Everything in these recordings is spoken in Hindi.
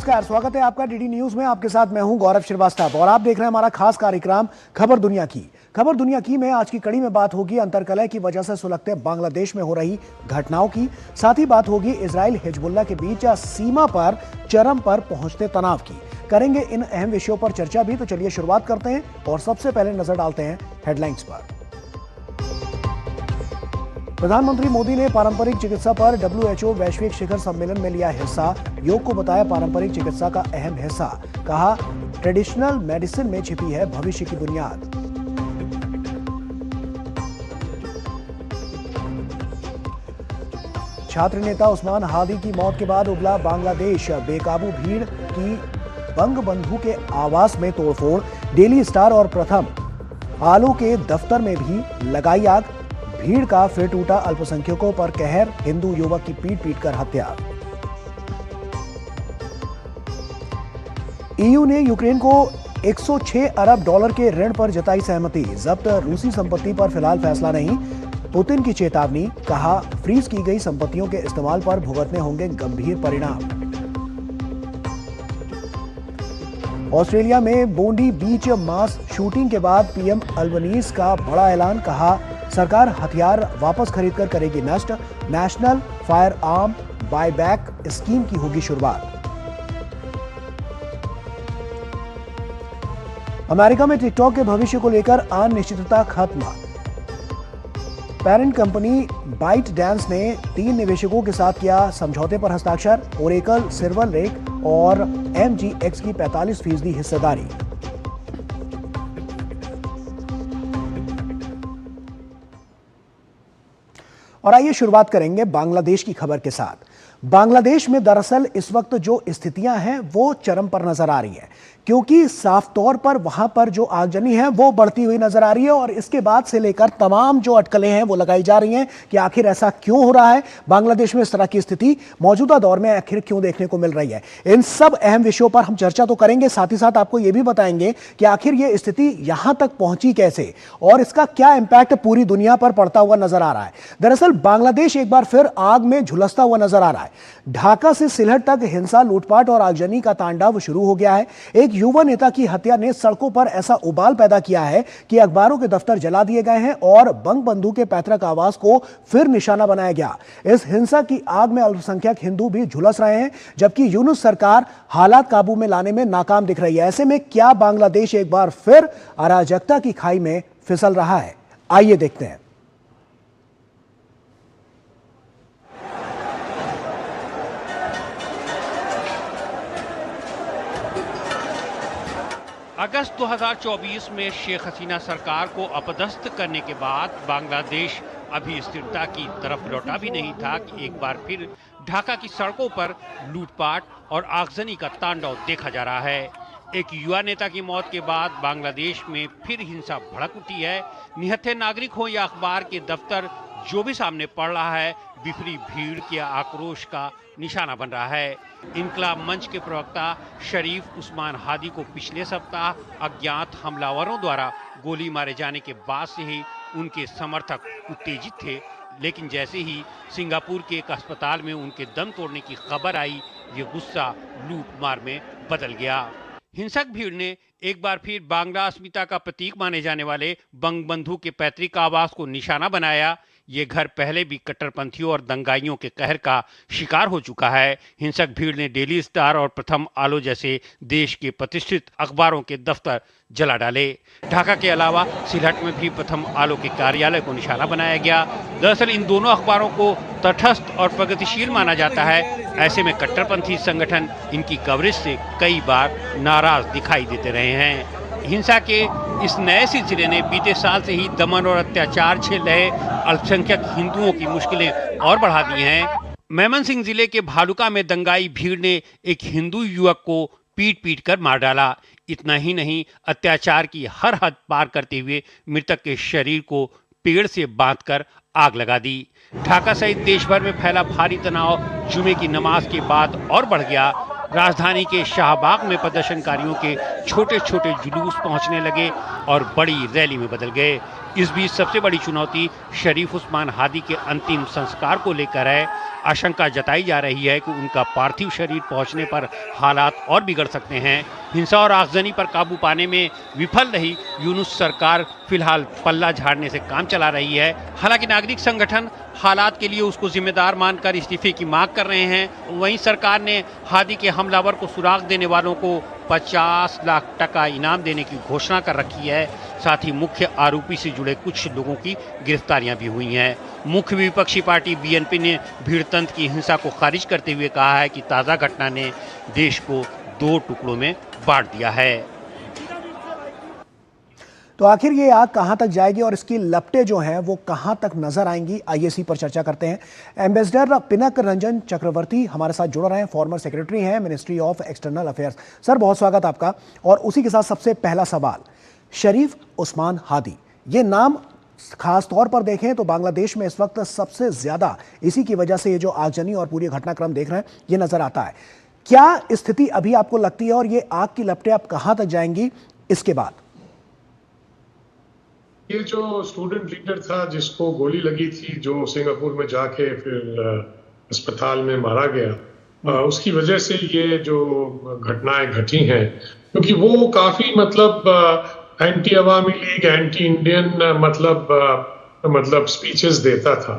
नमस्कार, स्वागत है आपका डीडी न्यूज में। आपके साथ मैं हूं गौरव श्रीवास्तव और आप देख रहे हैं हमारा खास कार्यक्रम खबर दुनिया की। खबर दुनिया की में आज की कड़ी में बात होगी अंतरकलह की वजह से सुलगते बांग्लादेश में हो रही घटनाओं की। साथ ही बात होगी इजराइल हिजबुल्लाह के बीच सीमा पर चरम पर पहुंचते तनाव की। करेंगे इन अहम विषयों पर चर्चा भी। तो चलिए शुरुआत करते हैं और सबसे पहले नजर डालते हैं हेडलाइंस पर। प्रधानमंत्री मोदी ने पारंपरिक चिकित्सा पर WHO वैश्विक शिखर सम्मेलन में लिया हिस्सा। योग को बताया पारंपरिक चिकित्सा का अहम हिस्सा। कहा, ट्रेडिशनल मेडिसिन में छिपी है भविष्य की बुनियाद। छात्र नेता उस्मान हादी की मौत के बाद उबला बांग्लादेश। बेकाबू भीड़ की बंगबंधु के आवास में तोड़फोड़। डेली स्टार और प्रथम आलो के दफ्तर में भी लगाई आग। भीड़ का फिर टूटा अल्पसंख्यकों पर कहर। हिंदू युवक की पीट कर हत्या। EU ने यूक्रेन को 106 अरब डॉलर के ऋण पर जताई सहमति। जब्त रूसी संपत्ति पर फिलहाल फैसला नहीं। पुतिन की चेतावनी। कहा, फ्रीज की गई संपत्तियों के इस्तेमाल पर भुगतने होंगे गंभीर परिणाम। ऑस्ट्रेलिया में बोंडी बीच मास शूटिंग के बाद PM अल्बनीज का बड़ा ऐलान। कहा, सरकार हथियार वापस खरीदकर करेगी नष्ट। National fire arm buyback scheme की होगी शुरुआत। अमेरिका में टिकटॉक के भविष्य को लेकर अनिश्चितता खत्म। पेरेंट कंपनी बाइट डांस ने 3 निवेशकों के साथ किया समझौते पर हस्ताक्षर। ओरेकल, सिल्वर लेक और MGX की 45% हिस्सेदारी। और आइए शुरुआत करेंगे बांग्लादेश की खबर के साथ। बांग्लादेश में दरअसल इस वक्त जो स्थितियां हैं वो चरम पर नजर आ रही हैं, क्योंकि साफ तौर पर वहां पर जो आगजनी है वो बढ़ती हुई नजर आ रही है। और इसके बाद से लेकर तमाम जो अटकलें हैं वो लगाई जा रही हैं कि आखिर ऐसा क्यों हो रहा है, बांग्लादेश में इस तरह की स्थिति मौजूदा दौर में आखिर क्यों देखने को मिल रही है। इन सब अहम विषयों पर हम चर्चा तो करेंगे, साथ ही साथ आपको ये भी बताएंगे कि आखिर ये स्थिति यहां तक पहुंची कैसे और इसका क्या इंपैक्ट पूरी दुनिया पर पड़ता हुआ नजर आ रहा है। दरअसल बांग्लादेश एक बार फिर आग में झुलसता हुआ नजर आ रहा है। ढाका से सिलहट तक हिंसा, लूटपाट और आगजनी का तांडव शुरू हो गया है। एक युवा नेता की हत्या ने सड़कों पर ऐसा उबाल पैदा किया है कि अखबारों के दफ्तर जला दिए गए हैं और बंगबंधु के पैतृक आवास को फिर निशाना बनाया गया। इस हिंसा की आग में अल्पसंख्यक हिंदू भी झुलस रहे हैं, जबकि यूनुस सरकार हालात काबू में लाने में नाकाम दिख रही है। ऐसे में क्या बांग्लादेश एक बार फिर अराजकता की खाई में फिसल रहा है? आइए देखते हैं। अगस्त 2024 में शेख हसीना सरकार को अपदस्थ करने के बाद बांग्लादेश अभी स्थिरता की तरफ लौटा भी नहीं था कि एक बार फिर ढाका की सड़कों पर लूटपाट और आगजनी का तांडव देखा जा रहा है। एक युवा नेता की मौत के बाद बांग्लादेश में फिर हिंसा भड़क उठी है। निहत्थे नागरिक हो या अखबार के दफ्तर, जो भी सामने पड़ रहा है बिफरी भीड़ के आक्रोश का निशाना बन रहा है। इनकलाब मंच के प्रवक्ता शरीफ उस्मान हादी को पिछले सप्ताह अज्ञात हमलावरों द्वारा गोली मारे जाने के बाद से ही उनके समर्थक उत्तेजित थे, लेकिन जैसे ही सिंगापुर के एक अस्पताल में उनके दम तोड़ने की खबर आई, ये गुस्सा लूटमार में बदल गया। हिंसक भीड़ ने एक बार फिर बांग्ला अस्मिता का प्रतीक माने जाने वाले बंगबंधु के पैतृक आवास को निशाना बनाया। ये घर पहले भी कट्टरपंथियों और दंगाइयों के कहर का शिकार हो चुका है। हिंसक भीड़ ने डेली स्टार और प्रथम आलो जैसे देश के प्रतिष्ठित अखबारों के दफ्तर जला डाले। ढाका के अलावा सिलहट में भी प्रथम आलो के कार्यालय को निशाना बनाया गया। दरअसल इन दोनों अखबारों को तटस्थ और प्रगतिशील माना जाता है। ऐसे में कट्टरपंथी संगठन इनकी कवरेज से कई बार नाराज दिखाई देते रहे हैं। हिंसा के इस नए सिलसिले ने बीते साल से ही दमन और अत्याचार झेल रहे अल्पसंख्यक हिंदुओं की मुश्किलें और बढ़ा दी हैं। मेमनसिंह जिले के भालुका में दंगाई भीड़ ने एक हिंदू युवक को पीट कर मार डाला। इतना ही नहीं, अत्याचार की हर हद पार करते हुए मृतक के शरीर को पेड़ से बांधकर आग लगा दी। ढाका सहित देश भर में फैला भारी तनाव जुमे की नमाज के बाद और बढ़ गया। राजधानी के शाहबाग में प्रदर्शनकारियों के छोटे छोटे जुलूस पहुंचने लगे और बड़ी रैली में बदल गए। इस बीच सबसे बड़ी चुनौती शरीफ उस्मान हादी के अंतिम संस्कार को लेकर है। आशंका जताई जा रही है कि उनका पार्थिव शरीर पहुंचने पर हालात और बिगड़ सकते हैं। हिंसा और आगजनी पर काबू पाने में विफल रही यूनुस सरकार फिलहाल पल्ला झाड़ने से काम चला रही है। हालांकि नागरिक संगठन हालात के लिए उसको जिम्मेदार मानकर इस्तीफे की मांग कर रहे हैं। वहीं सरकार ने हादी के हमलावर को सुराग देने वालों को 50 लाख टका इनाम देने की घोषणा कर रखी है। साथ ही मुख्य आरोपी से जुड़े कुछ लोगों की गिरफ्तारियां भी हुई हैं। मुख्य विपक्षी पार्टी बीएनपी ने भीड़तंत्र की हिंसा को खारिज करते हुए कहा है कि ताज़ा घटना ने देश को 2 टुकड़ों में बांट दिया है। तो आखिर ये आग कहां तक जाएगी और इसकी लपटें जो हैं वो कहां तक नजर आएंगी, आइए इसी पर चर्चा करते हैं। एम्बेसडर पिनक रंजन चक्रवर्ती हमारे साथ जुड़ रहे हैं, फॉर्मर सेक्रेटरी हैं ministry of external affairs. Sir बहुत स्वागत आपका। और उसी के साथ सबसे पहला सवाल, शरीफ उस्मान हादी, ये नाम खास तौर पर देखें तो बांग्लादेश में इस वक्त सबसे ज्यादा इसी की वजह से ये जो आगजनी और पूरी घटनाक्रम देख रहे हैं ये नजर आता है। क्या स्थिति अभी आपको लगती है और ये आग की लपटें अब कहां तक जाएंगी इसके बाद? ये जो स्टूडेंट लीडर था जिसको गोली लगी थी, जो सिंगापुर में जाके फिर अस्पताल में मारा गया, उसकी वजह से ये जो घटनाएं घटी हैं, क्योंकि वो काफी एंटी अवामी लीग, एंटी इंडियन मतलब स्पीचेस देता था।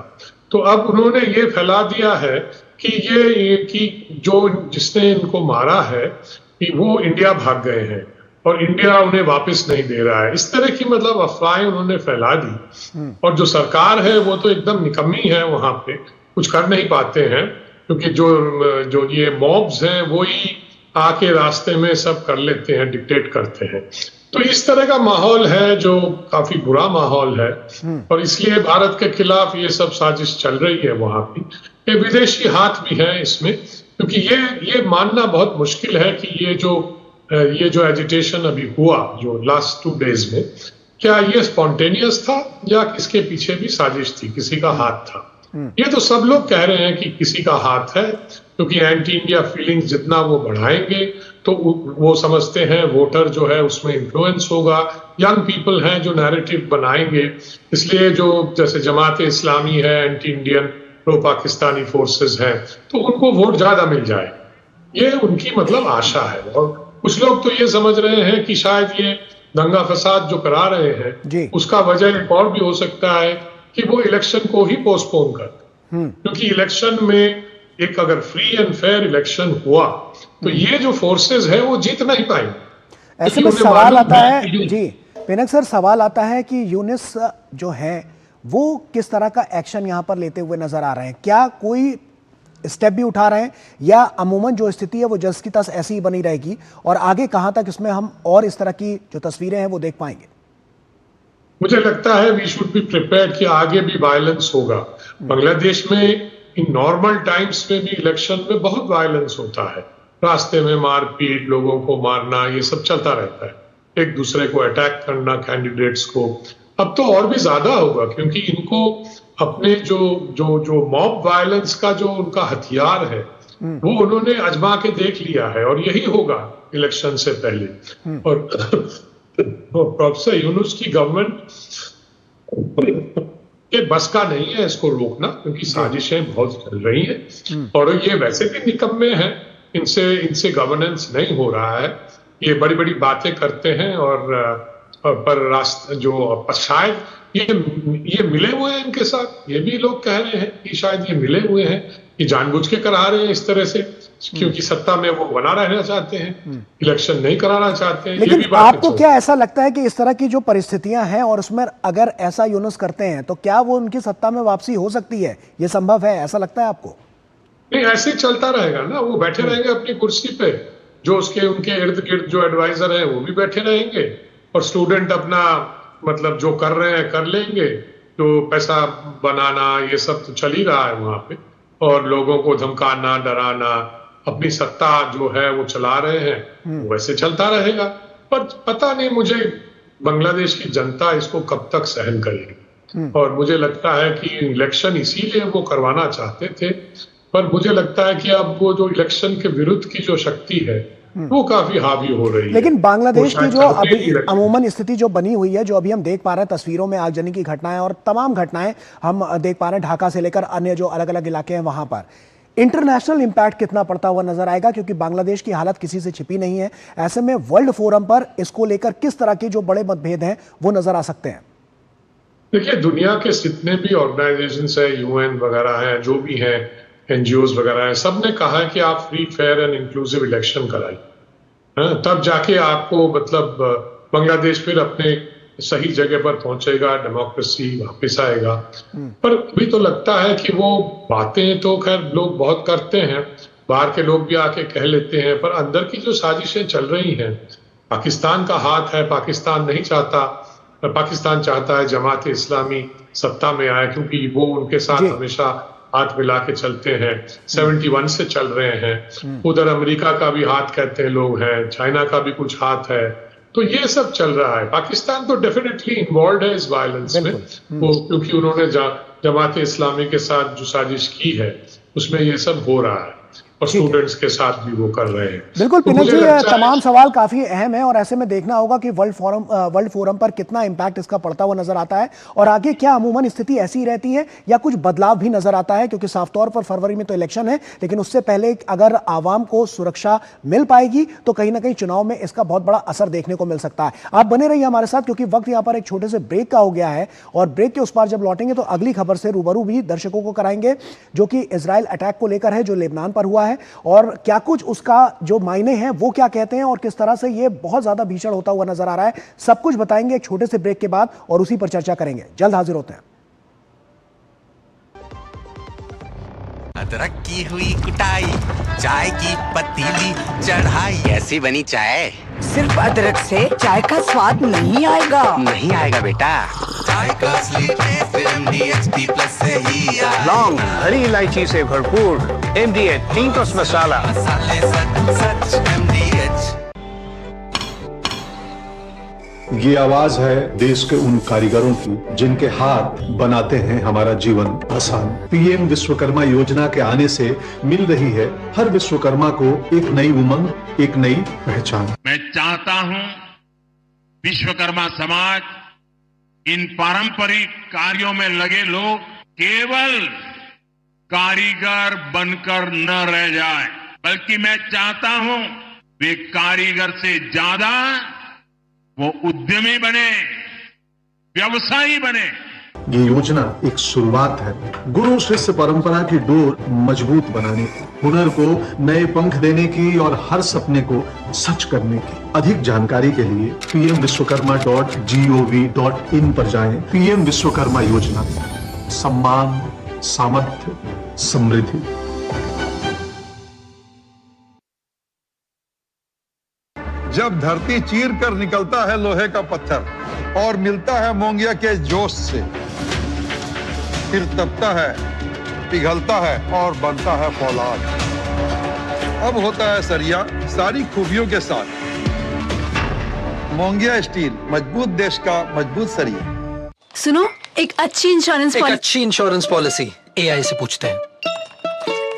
तो अब उन्होंने ये फैला दिया है कि जो जिसने इनको मारा है कि वो इंडिया भाग गए हैं और इंडिया उन्हें वापस नहीं दे रहा है। इस तरह की अफवाहें उन्होंने फैला दी। और जो सरकार है वो तो एकदम निकम्मी है, वहां पे कुछ कर नहीं पाते हैं, क्योंकि जो ये मॉब्स हैं वो ही आके रास्ते में सब कर लेते हैं, डिक्टेट करते हैं। तो इस तरह का माहौल है जो काफी बुरा माहौल है। और इसलिए भारत के खिलाफ ये सब साजिश चल रही है वहां भी। ये विदेशी हाथ भी है इसमें, क्योंकि ये मानना बहुत मुश्किल है कि ये जो एजिटेशन अभी हुआ जो लास्ट 2 डेज में, क्या ये स्पॉन्टेनियस था या किसके पीछे भी साजिश थी, किसी का हाथ था? ये तो सब लोग कह रहे हैं कि किसी का हाथ है, क्योंकि एंटी इंडिया फीलिंग्स जितना वो बढ़ाएंगे तो वो समझते हैं वोटर जो है उसमें इन्फ्लुएंस होगा, यंग पीपल हैं जो नैरेटिव बनाएंगे। इसलिए जो जैसे जमात इस्लामी है, anti Indian pro Pakistani forces हैं, तो उनको वोट ज्यादा मिल जाए, ये उनकी आशा है। और कुछ लोग तो ये समझ रहे हैं कि शायद ये दंगा फसाद जो करा रहे हैं उसका वजह एक और भी हो सकता है कि वो इलेक्शन को ही पोस्टपोन कर, क्योंकि इलेक्शन में एक अगर फ्री एंड फेयर इलेक्शन हुआ तो ये जो फोर्सेस है वो जीत नहीं पाएंगे। ऐसे में सवाल आता है जी पिनक सर, सवाल आता है कि यूनिस जो है वो किस तरह का एक्शन यहाँ पर लेते हुए नजर आ रहे हैं? क्या कोई स्टेप भी उठा रहे हैं या अमूमन जो स्थिति है वो जस की तस ऐसी ही बनी रहेगी और आगे कहां तक इसमें हम और इस तरह की जो तस्वीरें हैं वो देख पाएंगे? मुझे लगता है वी शुड बी प्रिपेयर्ड कि आगे भी वायलेंस होगा। बांग्लादेश में इन नॉर्मल टाइम्स में भी इलेक्शन में बहुत वायलेंस होता है, रास्ते में मारपीट, लोगों को मारना, ये सब चलता रहता है, एक दूसरे को अटैक करना, कैंडिडेट्स को। अब तो और भी ज्यादा होगा, क्योंकि इनको अपने जो मॉब वायलेंस का जो उनका हथियार है वो उन्होंने आजमा के देख लिया है, और यही होगा इलेक्शन से पहले। और प्रोफेसर यूनुस की गवर्नमेंट के बस का नहीं है इसको रोकना, क्योंकि साजिशें बहुत चल रही हैं और ये वैसे भी निकम्मे हैं, इनसे गवर्नेंस नहीं हो रहा है। ये बड़ी बड़ी बातें करते हैं पर रास्ते जो शायद ये मिले हुए हैं इनके साथ, ये भी लोग कह रहे हैं कि शायद ये मिले हुए हैं, कि जानबूझ के करा रहे हैं इस तरह से, क्योंकि सत्ता में वो बना रहना चाहते हैं, इलेक्शन नहीं कराना चाहते हैं। लेकिन आपको क्या ऐसा लगता है कि इस तरह की जो परिस्थितियां हैं और उसमें अगर ऐसा यूनुस करते हैं तो क्या वो उनकी सत्ता में वापसी हो सकती है? ये संभव है, ऐसा लगता है आपको? नहीं, ऐसे चलता रहेगा ना, वो बैठे रहेंगे अपनी कुर्सी पे, जो उनके इर्द गिर्द जो एडवाइजर हैं वो भी बैठे रहेंगे, और स्टूडेंट अपना जो कर रहे हैं कर लेंगे, तो पैसा बनाना ये सब तो चल ही रहा है वहां पे, और लोगों को धमकाना, डराना, अपनी सत्ता जो है वो चला रहे हैं, वैसे चलता रहेगा। पर पता नहीं मुझे बांग्लादेश की जनता इसको कब तक सहन करेगी, और मुझे लगता है कि इलेक्शन इसीलिए वो करवाना चाहते थे, पर मुझे लगता है कि अब वो जो इलेक्शन के विरुद्ध की जो शक्ति है वो काफी हावी हो रही है। लेकिन बांग्लादेश वो की शायद जो करने ही अभी लगे। अमूमन स्थिति जो बनी हुई है, जो अभी हम देख पा रहे हैं तस्वीरों में, आगजनी की घटनाएं और तमाम घटनाएं हम देख पा रहे हैं, ढाका से लेकर अन्य जो अलग अलग इलाके हैं वहां पर इंटरनेशनल इंपैक्ट कितना पड़ता हुआ नजर आएगा, क्योंकि बांग्लादेश की हालत किसी से छिपी नहीं है। ऐसे में वर्ल्ड फोरम पर इसको लेकर किस तरह के जो बड़े मतभेद हैं वो नजर आ सकते हैं? देखिए, दुनिया के जितने भी ऑर्गेनाइजेशंस है, यूएन वगैरह हैं, जो भी हैं, एनजीओज वगैरह हैं, सब ने कहा है कि आप free, fair and inclusive election कराइए, तब जाके आपको मतलब बांग्लादेश फिर अपने सही जगह पर पहुंचेगा, डेमोक्रेसी वापस आएगा। पर अभी तो लगता है कि वो बातें तो खैर लोग बहुत करते हैं, बाहर के लोग भी आके कह लेते हैं, पर अंदर की जो साजिशें चल रही हैं, पाकिस्तान का हाथ है। पाकिस्तान नहीं चाहता, पाकिस्तान चाहता है जमात इस्लामी सत्ता में आए, क्योंकि वो उनके साथ हमेशा हाथ मिला के चलते हैं, 71 से चल रहे हैं। उधर अमेरिका का भी हाथ कहते हैं लोग हैं, चाइना का भी कुछ हाथ है, तो ये सब चल रहा है। पाकिस्तान तो डेफिनेटली इन्वॉल्व है इस वायलेंस में, वो क्योंकि उन्होंने जमात इस्लामी के साथ जो साजिश की है उसमें ये सब हो रहा है, और स्टूडेंट्स के साथ भी वो कर रहे हैं। बिल्कुल तो पिनक मुझे जी, लगता है तमाम सवाल काफी अहम है और ऐसे में देखना होगा कि वर्ल्ड फोरम पर कितना इंपैक्ट इसका पड़ता हुआ नजर आता है, और आगे क्या अमूमन स्थिति ऐसी ही रहती है या कुछ बदलाव भी नजर आता है, क्योंकि साफ तौर पर फरवरी में तो इलेक्शन है, लेकिन उससे पहले अगर आवाम को सुरक्षा मिल पाएगी तो कहीं ना कहीं चुनाव में इसका बहुत बड़ा असर देखने को मिल सकता है। आप बने रहिए हमारे साथ, क्योंकि वक्त यहां पर एक छोटे से ब्रेक का हो गया है, और ब्रेक के उस पार जब लौटेंगे तो अगली खबर से रूबरू भी दर्शकों को कराएंगे, जो कि इजराइल अटैक को लेकर है, जो लेबनान पर हुआ है, और क्या कुछ उसका जो मायने हैं वो क्या कहते हैं और किस तरह से ये बहुत ज्यादा भीषण होता हुआ नजर आ रहा है। सब कुछ बताएंगे एक छोटे से ब्रेक के बाद, और उसी पर चर्चा करेंगे। जल्द हाजिर होते हैं। अदरक की हुई कुटाई, चाय की पतीली चढ़ाई, ऐसी बनी चाय। सिर्फ अदरक से चाय का स्वाद नहीं आएगा। नहीं आएगा बेटा, चाय का असली टेस्ट MDHD+ से ही आएगा। लौंग, हरी इलायची से भरपूर MDH थिंकर्स मसाला। मसाले सच MDH। ये आवाज है देश के उन कारीगरों की जिनके हाथ बनाते हैं हमारा जीवन आसान। पीएम विश्वकर्मा योजना के आने से मिल रही है हर विश्वकर्मा को एक नई उमंग, एक नई पहचान। मैं चाहता हूं विश्वकर्मा समाज, इन पारंपरिक कार्यों में लगे लोग केवल कारीगर बनकर न रह जाए, बल्कि मैं चाहता हूं वे कारीगर से ज्यादा वो उद्यमी बने, व्यवसायी बने। ये योजना एक शुरुआत है गुरु शिष्य परंपरा की डोर मजबूत बनाने की, हुनर को नए पंख देने की और हर सपने को सच करने की। अधिक जानकारी के लिए pmvishwakarma.gov.in पर जाएं। पीएम विश्वकर्मा योजना, सम्मान, सामर्थ्य, समृद्धि। जब धरती चीर कर निकलता है लोहे का पत्थर और मिलता है मोंगिया के जोश से, फिर तपता है, पिघलता है और बनता है फौलाद। अब होता है सरिया सारी खूबियों के साथ। मोंगिया स्टील, मजबूत देश का मजबूत सरिया। सुनो, एक अच्छी इंश्योरेंस पॉलिसी AI से पूछते हैं।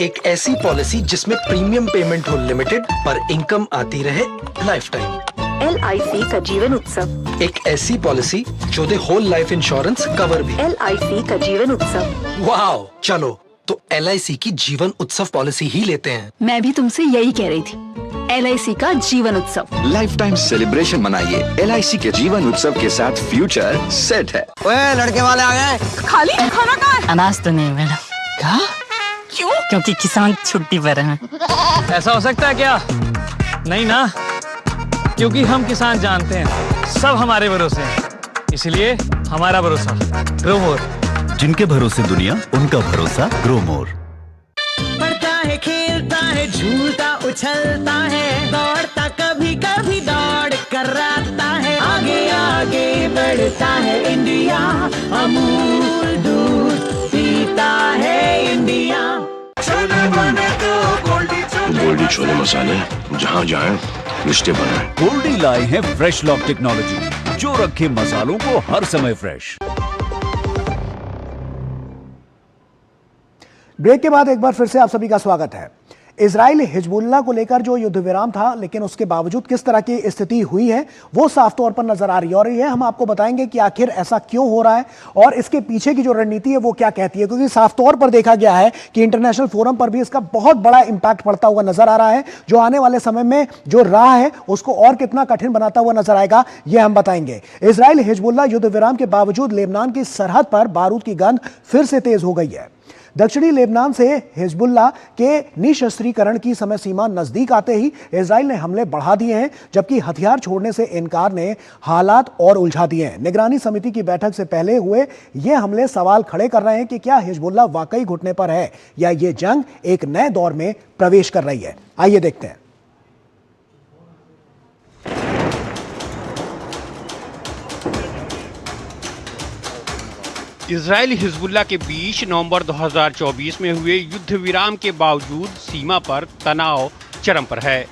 एक ऐसी पॉलिसी जिसमें प्रीमियम पेमेंट हो लिमिटेड पर इनकम आती रहे लाइफ टाइम। LIC का जीवन उत्सव। एक ऐसी पॉलिसी जो दे होल लाइफ इंश्योरेंस कवर भी। LIC का जीवन उत्सव। वाओ, चलो तो LIC की जीवन उत्सव पॉलिसी ही लेते हैं। मैं भी तुमसे यही कह रही थी, LIC का जीवन उत्सव। लाइफ टाइम सेलिब्रेशन मनाइए LIC के जीवन उत्सव के साथ, फ्यूचर सेट है। ओए, लड़के वाले आ गए। खाली खाना कहाँ है? अनाज तो नहीं मैडम। क्या? क्यों? क्योंकि किसान छुट्टी पर हैं। ऐसा हो सकता है क्या? नहीं ना, क्योंकि हम किसान जानते हैं सब हमारे भरोसे हैं, इसलिए हमारा भरोसा ग्रो मोर। जिनके भरोसे दुनिया, उनका भरोसा ग्रो मोर। पढ़ता है, खेलता है, झूलता उछलता है, दौड़ता कभी कभी दौड़ कर आता है, आगे आगे बढ़ता है इंडिया, अमूल दूध पीता है इंडिया। गोल्डी छोले मसाले, जहाँ जाएं रिश्ते बनाएं। गोल्डी लाए हैं फ्रेश लॉक टेक्नोलॉजी, जो रखे मसालों को हर समय फ्रेश। ब्रेक के बाद एक बार फिर से आप सभी का स्वागत है। इजराइल हिजबुल्लाह को लेकर जो युद्ध विराम था, लेकिन उसके बावजूद किस तरह की स्थिति हुई है वो साफ तौर पर नजर आ रही है। और ये हम आपको बताएंगे कि आखिर ऐसा क्यों हो रहा है और इसके पीछे की जो रणनीति है वो क्या कहती है, क्योंकि साफ तौर पर देखा गया है कि इंटरनेशनल फोरम पर भी इसका बहुत बड़ा इंपैक्ट पड़ता हुआ नजर आ रहा है, जो आने वाले समय में जो राह है उसको और कितना कठिन बनाता हुआ नजर आएगा, ये हम बताएंगे। इजराइल हिजबुल्लाह युद्ध विराम के बावजूद लेबनान की सरहद पर बारूद की गंध फिर से तेज हो गई है। दक्षिणी लेबनान से हिजबुल्लाह के निशस्त्रीकरण की समय सीमा नजदीक आते ही इजराइल ने हमले बढ़ा दिए हैं, जबकि हथियार छोड़ने से इनकार ने हालात और उलझा दिए हैं। निगरानी समिति की बैठक से पहले हुए ये हमले सवाल खड़े कर रहे हैं कि क्या हिजबुल्लाह वाकई घुटने पर है या ये जंग एक नए दौर में प्रवेश कर रही है। आइए देखते हैं। इजराइल हिजबुल्लाह के बीच नवंबर 2024 में हुए युद्ध विराम के बावजूद सीमा पर तनाव चरम पर है।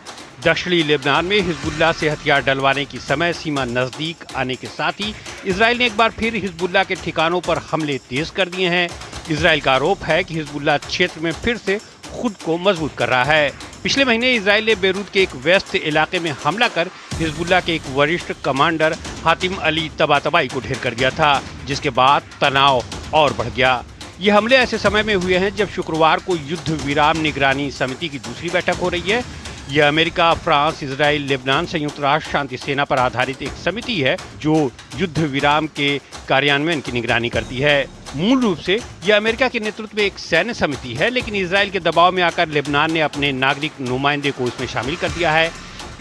दक्षिणी लेबनान में हिजबुल्लाह से हथियार डलवाने की समय सीमा नजदीक आने के साथ ही इजराइल ने एक बार फिर हिजबुल्लाह के ठिकानों पर हमले तेज कर दिए हैं। इजराइल का आरोप है कि हिजबुल्लाह क्षेत्र में फिर से खुद को मजबूत कर रहा है। पिछले महीने इजराइल ने बेरूत के एक व्यस्त इलाके में हमला कर हिजबुल्लाह के एक वरिष्ठ कमांडर हातिम अली तबातबाई को ढेर कर दिया था, जिसके बाद तनाव और बढ़ गया। ये हमले ऐसे समय में हुए हैं जब शुक्रवार को युद्ध विराम निगरानी समिति की दूसरी बैठक हो रही है। यह अमेरिका, फ्रांस, इजराइल, लेबनान, संयुक्त राष्ट्र शांति सेना पर आधारित एक समिति है जो युद्ध विराम के कार्यान्वयन की निगरानी करती है। मूल रूप से यह अमेरिका के नेतृत्व में एक सैन्य समिति है, लेकिन इजराइल के दबाव में आकर लेबनान ने अपने नागरिक नुमाइंदे को इसमें शामिल कर दिया है।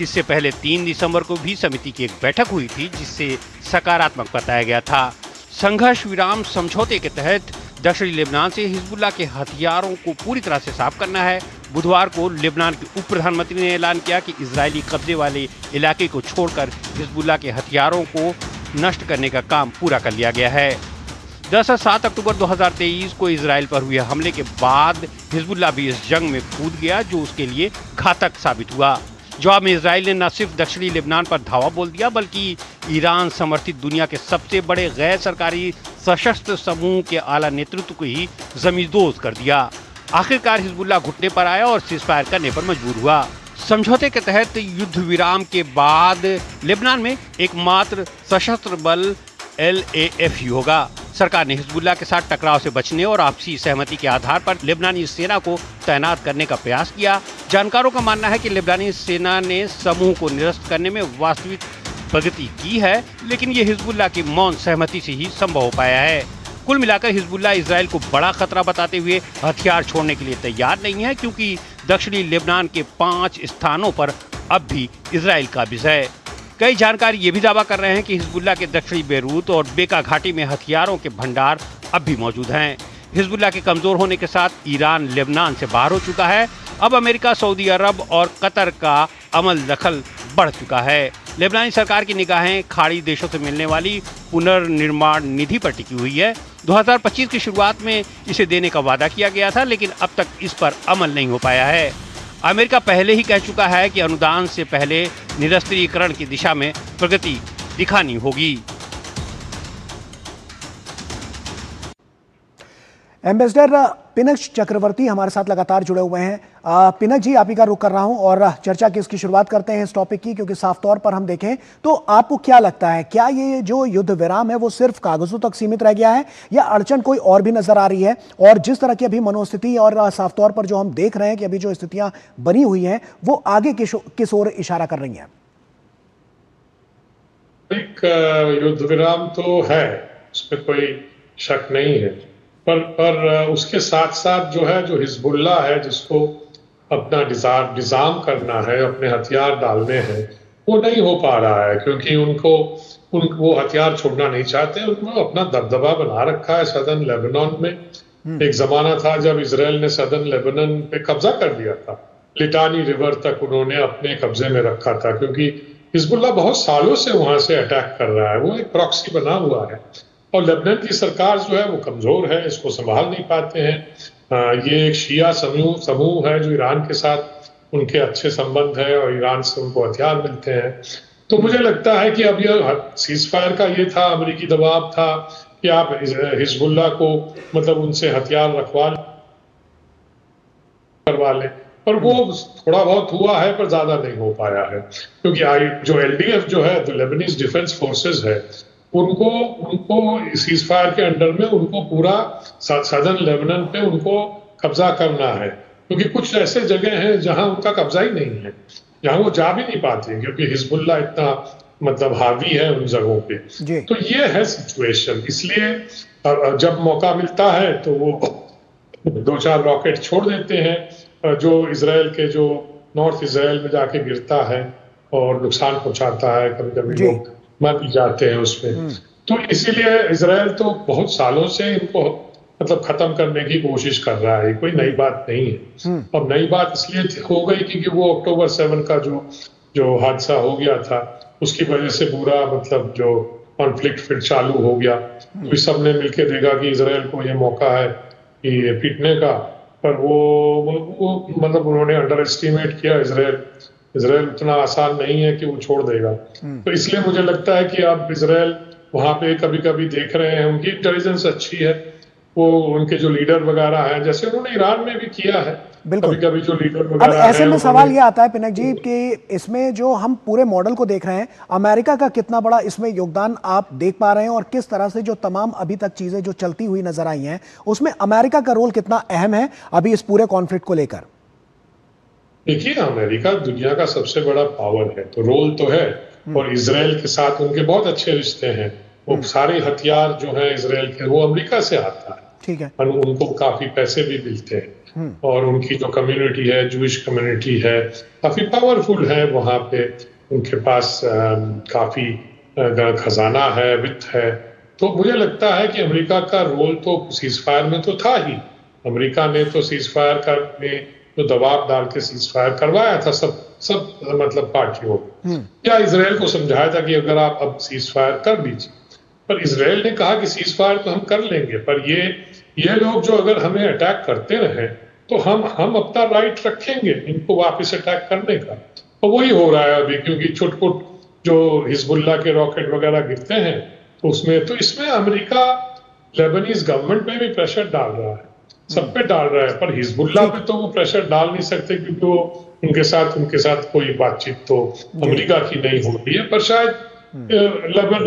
इससे पहले 3 दिसंबर को भी समिति की एक बैठक हुई थी, जिससे सकारात्मक बताया गया था। संघर्ष विराम समझौते के तहत दक्षिणी लेबनान से हिजबुल्लाह के हथियारों को पूरी तरह से साफ करना है। बुधवार को लेबनान के उप प्रधानमंत्री ने ऐलान किया कि इजरायली कब्जे वाले इलाके को छोड़कर हिजबुल्लाह के हथियारों को नष्ट करने का काम पूरा कर लिया गया है। दरअसल 7 अक्टूबर 2023 को इजराइल पर हुए हमले के बाद हिजबुल्लाह भी इस जंग में कूद गया, जो उसके लिए घातक साबित हुआ। जवाब में इजराइल ने न सिर्फ दक्षिणी लेबनान पर धावा बोल दिया, बल्कि ईरान समर्थित दुनिया के सबसे बड़े गैर सरकारी सशस्त्र समूह के आला नेतृत्व को ही जमींदोज कर दिया। आखिरकार हिजबुल्लाह घुटने पर आया और सीज़फायर करने पर मजबूर हुआ। समझौते के तहत युद्ध विराम के बाद लेबनान में एकमात्र सशस्त्र बल LAF ही होगा। सरकार ने हिजबुल्लाह के साथ टकराव से बचने और आपसी सहमति के आधार पर लेबनानी सेना को तैनात करने का प्रयास किया। जानकारों का मानना है कि लेबनानी सेना ने समूह को निरस्त करने में वास्तविक प्रगति की है, लेकिन ये हिजबुल्लाह की मौन सहमति से ही संभव हो पाया है। कुल मिलाकर हिजबुल्लाह इजराइल को बड़ा खतरा बताते हुए हथियार छोड़ने के लिए तैयार नहीं है, क्योंकि दक्षिणी लेबनान के 5 स्थानों पर अब भी इजराइल काबिज है। कई जानकार ये भी दावा कर रहे हैं कि हिजबुल्लाह के दक्षिणी बेरूत और बेका घाटी में हथियारों के भंडार अब भी मौजूद हैं। हिजबुल्लाह के कमजोर होने के साथ ईरान लेबनान से बाहर हो चुका है। अब अमेरिका, सऊदी अरब और कतर का अमल दखल बढ़ चुका है। लेबनानी सरकार की निगाहें खाड़ी देशों से मिलने वाली पुनर्निर्माण निधि पर टिकी हुई है। 2025 की शुरुआत में इसे देने का वादा किया गया था, लेकिन अब तक इस पर अमल नहीं हो पाया है। अमेरिका पहले ही कह चुका है कि अनुदान से पहले निरस्त्रीकरण की दिशा में प्रगति दिखानी होगी। एम्बेसडर पिनक चक्रवर्ती हमारे साथ लगातार जुड़े हुए हैं। पिनक जी, आप ही का रुख कर रहा हूं और चर्चा की इसकी शुरुआत करते हैं इस टॉपिक की, क्योंकि साफ तौर पर हम देखें तो आपको क्या लगता है, क्या ये जो युद्ध विराम है वो सिर्फ कागजों तक सीमित रह गया है या अड़चन कोई और भी नजर आ रही है? और जिस तरह की अभी मनोस्थिति और साफ तौर पर जो हम देख रहे हैं कि अभी जो स्थितियां बनी हुई हैं वो आगे किस ओर इशारा कर रही हैं? एक युद्ध विराम तो है, उसमें कोई शक नहीं है, पर उसके साथ साथ जो है, जो हिजबुल्लाह है जिसको अपना डिजाम करना है, अपने हथियार डालने हैं, वो नहीं हो पा रहा है, क्योंकि वो हथियार छोड़ना नहीं चाहते। उनको अपना दबदबा बना रखा है सदर्न लेबनान में। एक जमाना था जब इजराइल ने सदर्न लेबनान पे कब्जा कर दिया था, लिटानी रिवर तक उन्होंने अपने कब्जे में रखा था, क्योंकि हिजबुल्लाह बहुत सालों से वहां से अटैक कर रहा है, वो एक प्रॉक्सी बना हुआ है। और लेबनान की सरकार जो है वो कमजोर है, इसको संभाल नहीं पाते हैं। ये एक शिया समूह है जो ईरान के साथ उनके अच्छे संबंध है और ईरान से उनको हथियार मिलते हैं। तो मुझे लगता है कि अब यह सीज़फायर का ये था, अमेरिकी दबाव था कि आप हिजबुल्लाह को मतलब उनसे हथियार करवा लें, पर वो थोड़ा बहुत हुआ है पर ज्यादा नहीं हो पाया है, क्योंकि जो LDF जो है, तो लेबनीज डिफेंस फोर्सेस है, उनको सीज फायर के अंडर में उनको पूरा सदर्न लेबनान पे उनको कब्जा करना है, क्योंकि कुछ ऐसे जगह हैं जहां उनका कब्जा ही नहीं है, जहां वो जा भी नहीं पाते, क्योंकि हिजबुल्लाह इतना मतलब हावी है उन जगहों पे। तो ये है सिचुएशन। इसलिए जब मौका मिलता है तो वो 2-4 रॉकेट छोड़ देते हैं जो इजराइल के जो नॉर्थ इजराइल में जाके गिरता है और नुकसान पहुंचाता है, कभी कभी लोग मर भी जाते हैं उसमें। तो इसीलिए इजराइल तो बहुत सालों से इनको मतलब खत्म करने की कोशिश कर रहा है, कोई नई बात नहीं है। अब नई बात इसलिए हो गई क्योंकि वो अक्टूबर 7 का जो हादसा हो गया था, उसकी वजह से पूरा मतलब जो कॉन्फ्लिक्ट फिर चालू हो गया। तो इस सब ने मिलकर देखा कि इजराइल को ये मौका है कि पीटने का, पर वो मतलब उन्होंने अंडर एस्टिमेट किया इजराइल उतना आसान नहीं है कि वो छोड़ देगा। तो इसलिए मुझे लगता है कि अब इजराइल वहां पे कभी कभी देख रहे हैं, उनकी इंटेलिजेंस अच्छी है, वो उनके जो लीडर वगैरह हैं, जैसे उन्होंने ईरान में भी किया है, कभी कभी जो लीडर अब वगैरह ऐसे में सवाल ये आता है पिनक जी कि इसमें जो हम पूरे मॉडल को देख रहे हैं, अमेरिका का कितना बड़ा इसमें योगदान आप देख पा रहे हैं, और किस तरह से जो तमाम अभी तक चीजें जो चलती हुई नजर आई हैं उसमें अमेरिका का रोल कितना अहम है अभी इस पूरे कॉन्फ्लिक्ट को लेकर? देखिए, अमेरिका दुनिया का सबसे बड़ा पावर है, तो रोल तो है, और इजराइल के साथ उनके बहुत अच्छे रिश्ते हैं। वो सारे हथियार जो है इजराइल के वो अमेरिका से आता है, ठीक है, और उनको काफी पैसे भी मिलते हैं, और उनकी जो कम्युनिटी है, जूइश कम्युनिटी है, काफी पावरफुल है वहां पे, उनके पास काफी खजाना है, वित्त है। तो मुझे लगता है कि अमेरिका का रोल तो सीज फायर में तो था ही। अमेरिका ने तो सीज फायर में जो दबाव डाल के सीज फायर करवाया था सब मतलब पार्टियों या इजराइल को समझाया था कि अगर आप अब सीज फायर कर दीजिए, पर इजराइल ने कहा कि सीज फायर तो हम कर लेंगे, पर ये लोग जो अगर हमें अटैक करते रहे तो हम अपना राइट रखेंगे इनको वापस अटैक करने का। और वही हो रहा है अभी, क्योंकि छुटपुट जो हिजबुल्लाह के रॉकेट वगैरह गिरते हैं तो इसमें अमेरिका लेबनीज गवर्नमेंट में भी प्रेशर डाल रहा है, सब पे डाल रहा है, पर हिजबुल्लाह पे तो वो प्रेशर डाल नहीं सकते, क्योंकि वो उनके साथ कोई बातचीत तो अमेरिका की नहीं होती है, पर शायद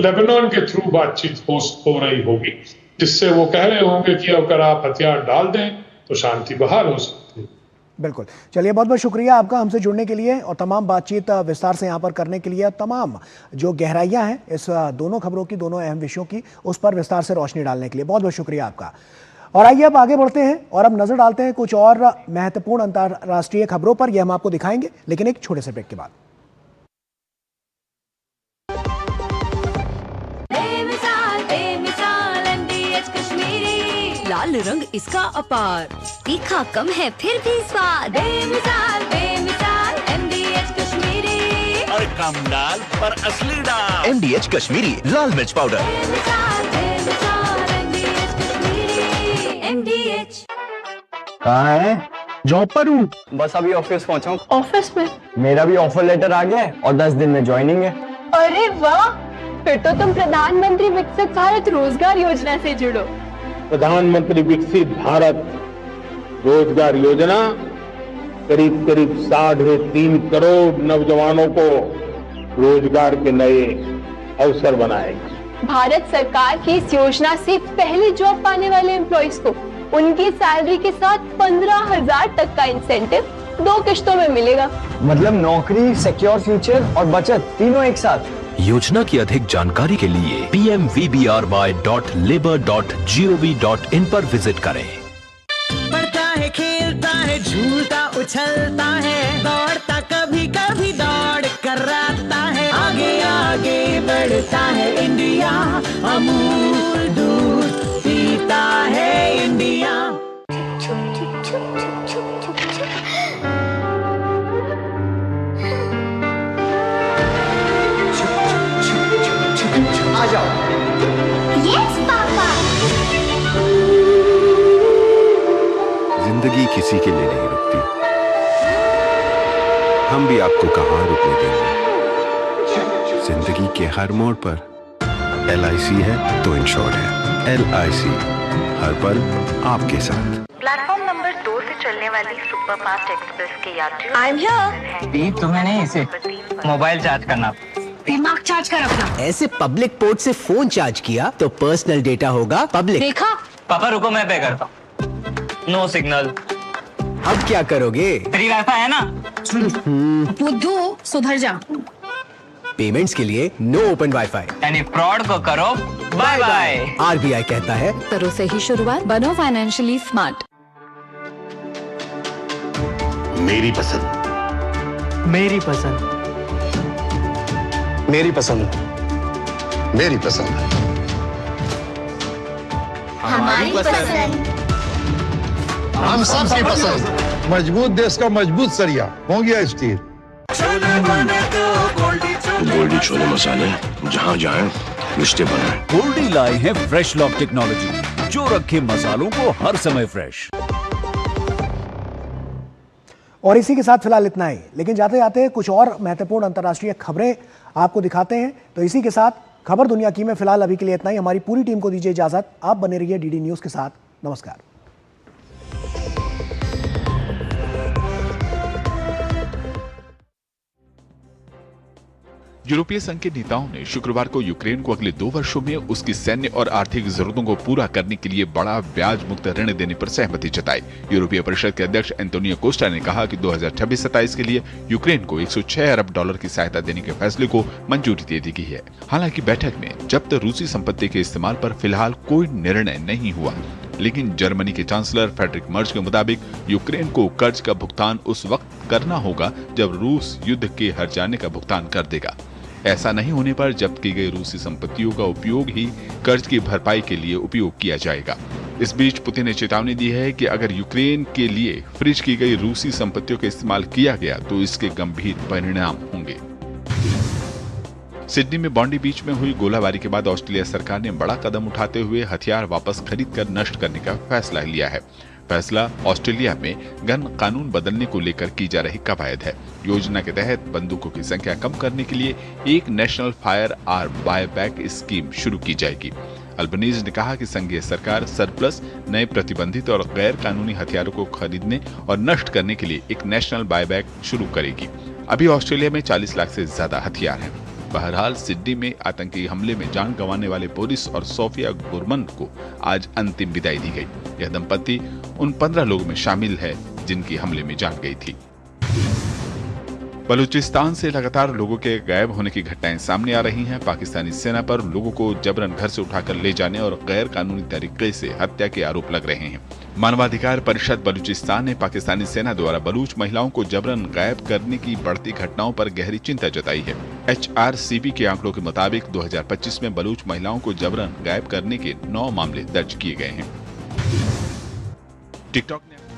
लेबनान के थ्रू बातचीत हो रही होगी, जिससे वो कह रहे होंगे कि अगर आप हथियार डाल दें तो शांति बहाल हो सकती है। बिल्कुल। चलिए, बहुत बहुत शुक्रिया आपका हमसे जुड़ने के लिए और तमाम बातचीत विस्तार से यहाँ पर करने के लिए, तमाम जो गहराइयाँ हैं इस दोनों खबरों की, दोनों अहम विषयों की, उस पर विस्तार से रोशनी डालने के लिए बहुत बहुत शुक्रिया आपका। और आइए अब आगे बढ़ते हैं और अब नजर डालते हैं कुछ और महत्वपूर्ण अंतर्राष्ट्रीय खबरों पर। यह हम आपको दिखाएंगे, लेकिन एक छोटे से ब्रेक के बाद। लाल रंग इसका अपार, तीखा कम है फिर भी स्वाद। बेमिसाल बेमिसाल MDH कश्मीरी, और कम डाल पर असली डाल। MDH कश्मीरी लाल मिर्च पाउडर। बेमिसाल बेमिसाल MDH कश्मीरी, MDH। कहाँ है? जॉब पर हूँ, बस अभी ऑफिस पहुँचा हूँ। ऑफिस में मेरा भी ऑफर लेटर आ गया है और 10 दिन में ज्वाइनिंग है। अरे वाह, फिर तो तुम प्रधानमंत्री विकसित भारत रोजगार योजना से जुड़ो। प्रधानमंत्री विकसित भारत रोजगार योजना करीब 3.5 करोड़ नौजवानों को रोजगार के नए अवसर बनाएगी। भारत सरकार की इस योजना से पहले जॉब पाने वाले एम्प्लॉइज को उनकी सैलरी के साथ 15,000 तक का इंसेंटिव 2 किश्तों में मिलेगा। मतलब नौकरी, सिक्योर फ्यूचर और बचत तीनों एक साथ। योजना की अधिक जानकारी के लिए pmvbry.labor.gov.in पर विजिट करें। पढ़ता है, खेलता है, झूलता उछलता है, दौड़ता कभी कभी दौड़ कराता है, आगे आगे बढ़ता है इंडिया, अमूल दूध पीता है इंडिया। आ जाओ। Yes papa. जिंदगी किसी के लिए नहीं रुकती, हम भी आपको कहाँ रुकने देंगे। जिंदगी के हर मोड़ पर LIC है तो इंश्योर्ड है। LIC हर पल आपके साथ। प्लेटफॉर्म नंबर 2 से चलने वाली सुपरफास्ट एक्सप्रेस के यात्रियों आई एम हियर। तुम्हें नहीं, इसे मोबाइल चार्ज करना, दिमाग चार्ज कर अपना। ऐसे पब्लिक पोर्ट से फोन चार्ज किया तो पर्सनल डेटा होगा पब्लिक। देखा? पापा रुको, मैं पे करता हूँ। No signal. अब क्या करोगे? फ्री वाईफाई है ना। बुद्धू सुधर जा। पेमेंट्स के लिए नो ओपन वाईफाई। यानी फ्रॉड को करो बाय बाय। आरबीआई कहता है करो सही शुरुआत, बनो फाइनेंशियली स्मार्ट। मेरी पसंद, मेरी पसंद, मेरी पसंद, मेरी पसंद, हमारी पसंद। हम सबकी पसंद। मजबूत देश का मजबूत सरिया हो गया स्टील। गोल्डी छोले मसाले, जहाँ जाए रिश्ते बनाए। गोल्डी लाए हैं फ्रेश लॉक टेक्नोलॉजी, जो रखे मसालों को हर समय फ्रेश। और इसी के साथ फिलहाल इतना ही, लेकिन जाते जाते कुछ और महत्वपूर्ण अंतर्राष्ट्रीय खबरें आपको दिखाते हैं। तो इसी के साथ खबर दुनिया की में फिलहाल अभी के लिए इतना ही। हमारी पूरी टीम को दीजिए इजाजत। आप बने रहिए डीडी न्यूज के साथ। नमस्कार। यूरोपीय संघ के नेताओं ने शुक्रवार को यूक्रेन को अगले 2 वर्षों में उसकी सैन्य और आर्थिक जरूरतों को पूरा करने के लिए बड़ा ब्याज मुक्त ऋण देने पर सहमति जताई। यूरोपीय परिषद के अध्यक्ष एंटोनियो कोस्टा ने कहा कि 2026-27 के लिए यूक्रेन को 106 अरब डॉलर की सहायता देने के फैसले को मंजूरी दे दी गई है। हालांकि बैठक में जब्त रूसी संपत्ति के इस्तेमाल पर फिलहाल कोई निर्णय नहीं हुआ, लेकिन जर्मनी के चांसलर फ्रेडरिक मर्ज के मुताबिक यूक्रेन को कर्ज का भुगतान उस वक्त करना होगा जब रूस युद्ध के हार जाने का भुगतान कर देगा। ऐसा नहीं होने पर जब्त की गई रूसी संपत्तियों का उपयोग ही कर्ज की भरपाई के लिए उपयोग किया जाएगा। इस बीच पुतिन ने चेतावनी दी है कि अगर यूक्रेन के लिए फ्रीज की गई रूसी संपत्तियों का इस्तेमाल किया गया तो इसके गंभीर परिणाम होंगे। सिडनी में बॉन्डी बीच में हुई गोलाबारी के बाद ऑस्ट्रेलिया सरकार ने बड़ा कदम उठाते हुए हथियार वापस खरीदकर नष्ट करने का फैसला लिया है। फैसला ऑस्ट्रेलिया में गन कानून बदलने को लेकर की जा रही कवायद है। योजना के तहत बंदूकों की संख्या कम करने के लिए एक national fire arm buyback scheme शुरू की जाएगी। अल्बनीज ने कहा कि संघीय सरकार सरप्लस, नए प्रतिबंधित और गैर कानूनी हथियारों को खरीदने और नष्ट करने के लिए एक नेशनल बायबैक शुरू करेगी। अभी ऑस्ट्रेलिया में 40 लाख से ज्यादा हथियार हैं। बहरहाल सिडनी में आतंकी हमले में जान गंवाने वाले बोरिस और सोफिया गुरमन को आज अंतिम विदाई दी गई। यह दंपति उन 15 लोगों में शामिल है जिनकी हमले में जान गई थी। बलूचिस्तान से लगातार लोगों के गायब होने की घटनाएं सामने आ रही हैं। पाकिस्तानी सेना पर लोगों को जबरन घर से उठाकर ले जाने और गैर कानूनी तरीके से हत्या के आरोप लग रहे हैं। मानवाधिकार परिषद बलूचिस्तान ने पाकिस्तानी सेना द्वारा बलूच महिलाओं को जबरन गायब करने की बढ़ती घटनाओं पर गहरी चिंता जताई है। HRCB के आंकड़ों के मुताबिक 2025 में बलूच महिलाओं को जबरन गायब करने के 9 मामले दर्ज किए गए हैं। टिकटॉक ने